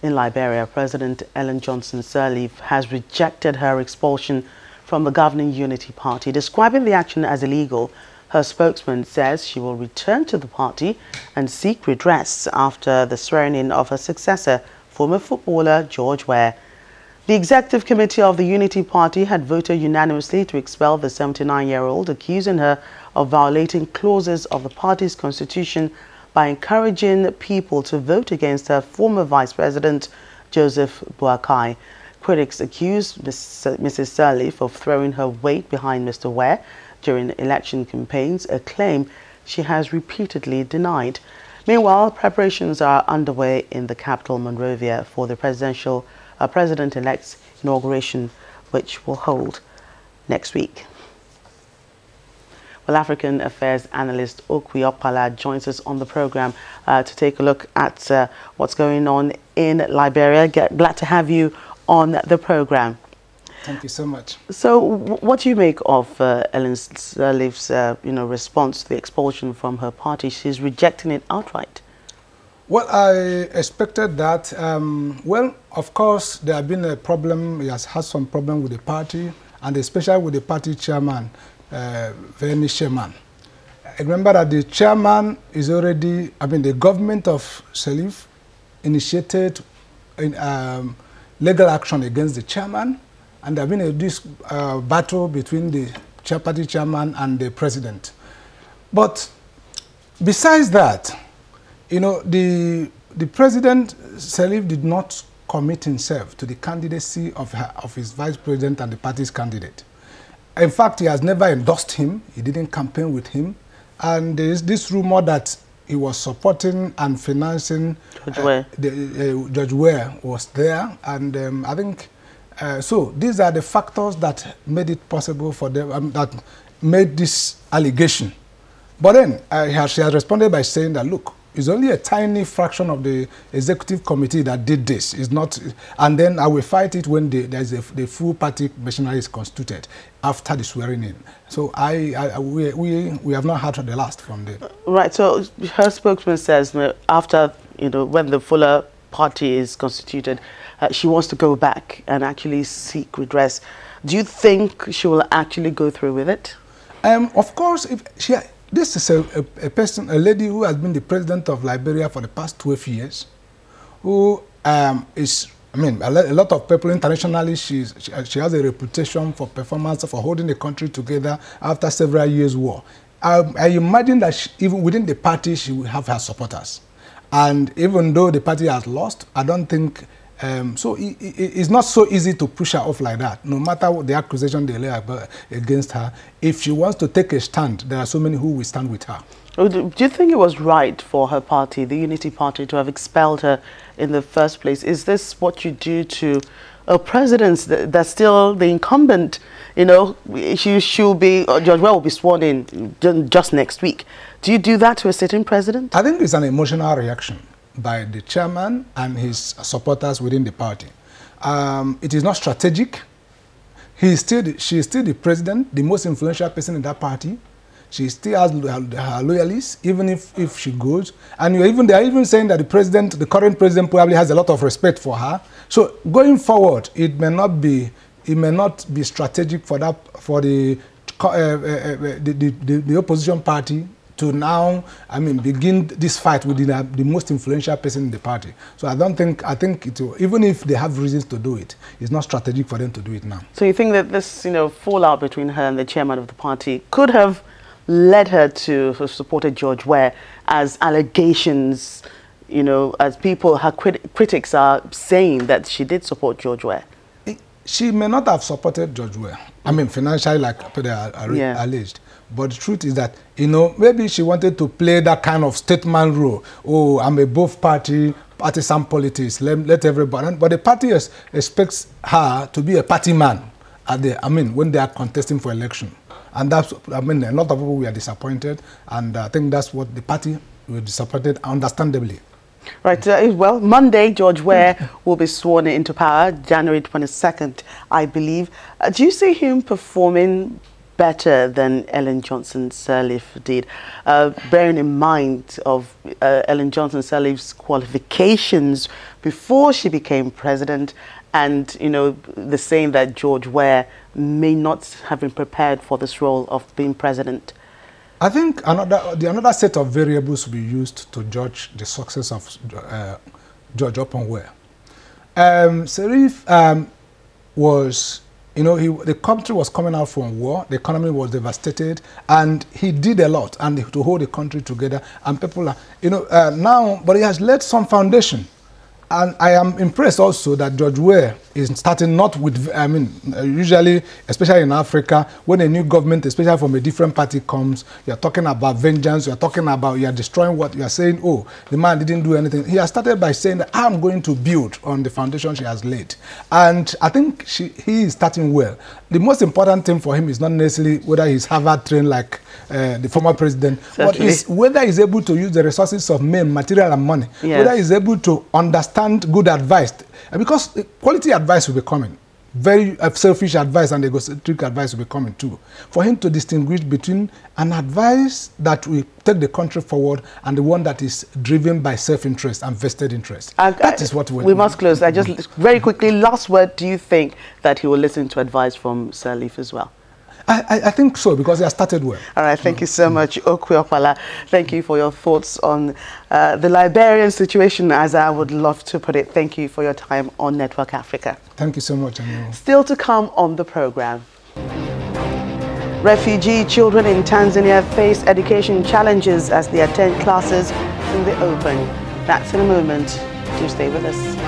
In Liberia, President Johnson-Sirleaf has rejected her expulsion from the governing Unity Party. Describing the action as illegal, her spokesman says she will return to the party and seek redress after the swearing-in of her successor, former footballer George Weah. The Executive Committee of the Unity Party had voted unanimously to expel the 79-year-old, accusing her of violating clauses of the party's constitution by encouraging people to vote against her former Vice President, Joseph Boakai. Critics accused Mrs. Sirleaf of throwing her weight behind Mr. Weah during election campaigns, a claim she has repeatedly denied. Meanwhile, preparations are underway in the capital, Monrovia, for the President-elect's inauguration, which will hold next week. Well, African Affairs analyst Okwi Opala joins us on the program to take a look at what's going on in Liberia. Glad to have you on the program. Thank you so much. So, what do you make of Ellen Sirleaf's response to the expulsion from her party? She's rejecting it outright. Well, I expected that. Well, of course, there has been a problem. He has had some problem with the party, and especially with the party chairman, Vernie Sherman. I remember that the chairman is already, the government of Sirleaf initiated legal action against the chairman, and there has been this battle between the party chairman and the president. But besides that, the president, Sirleaf, did not commit himself to the candidacy of his vice president and the party's candidate. In fact, he has never endorsed him. He didn't campaign with him. And there is this rumor that he was supporting and financing George Weah was there. And I think, so these are the factors that made it possible for them, that made this allegation. But then she has responded by saying that, look, it's only a tiny fraction of the executive committee that did this. It's not, and then I will fight it when the full party machinery is constituted after the swearing in. So we have not heard the last from them. Right. So her spokesman says after when the fuller party is constituted, she wants to go back and actually seek redress. Do you think she will actually go through with it? Of course, if she. This is a lady who has been the president of Liberia for the past 12 years, who is, a lot of people internationally, she has a reputation for performance, for holding the country together after several years' war. I imagine that even within the party, she will have her supporters. And even though the party has lost, I don't think, so it's not so easy to push her off like that, no matter what the accusation they lay against her. If she wants to take a stand, there are so many who will stand with her. Do you think it was right for her party, the Unity Party, to have expelled her in the first place? Is this what you do to a president that's still the incumbent? She'll be, George Weah will be sworn in just next week. Do you do that to a sitting president? I think it's an emotional reaction by the chairman and his supporters within the party. It is not strategic. She is still the president, the most influential person in that party. She still has her loyalists, even if she goes. And they are even saying that the current president probably has a lot of respect for her. So going forward, it may not be strategic for the opposition party to now, begin this fight with the most influential person in the party. So I think it will, even if they have reasons to do it, it's not strategic for them to do it now. So you think that this, fallout between her and the chairman of the party could have led her to have supported George Weah, as allegations, as her critics are saying that she did support George Weah? She may not have supported George Weah, financially, like they are alleged. But the truth is that, maybe she wanted to play that kind of statesman role. Oh, I'm above partisan politics, let everybody. But the party expects her to be a party man when they are contesting for election. And that's, a lot of people were disappointed. And I think that's what the party were disappointed, understandably. Right. Well, Monday, George Weah will be sworn into power, January 22nd, I believe. Do you see him performing better than Ellen Johnson-Sirleaf did, bearing in mind of Ellen Johnson-Sirleaf's qualifications before she became president, and the saying that George Weah may not have been prepared for this role of being president? I think another set of variables will be used to judge the success of George upon Weah. Sirleaf was, the country was coming out from war, the economy was devastated, and he did a lot and to hold the country together. And people are, now, but he has laid some foundation. And I am impressed also that George Weah is starting not with, usually, especially in Africa, when a new government, especially from a different party comes, you're talking about vengeance, you're talking about, you're destroying what you're saying, oh, the man didn't do anything. He has started by saying that I'm going to build on the foundation she has laid. And I think he is starting well. The most important thing for him is not necessarily whether he's Harvard trained like the former president, but is whether he's able to use the resources of men, material and money, whether he's able to understand good advice, because quality advice will be coming, very selfish advice and egocentric advice will be coming too, for him to distinguish between an advice that will take the country forward and the one that is driven by self-interest and vested interest. That is what we must close. I just very quickly, last word, do you think that he will listen to advice from Sirleaf as well? I think so, because he has started well. All right, thank you so much, Okwe Okpala. Thank you for your thoughts on the Liberian situation, as I would love to put it. Thank you for your time on Network Africa. Thank you so much, Anil. Still to come on the program. Refugee children in Tanzania face education challenges as they attend classes in the open. That's in a moment. Do stay with us.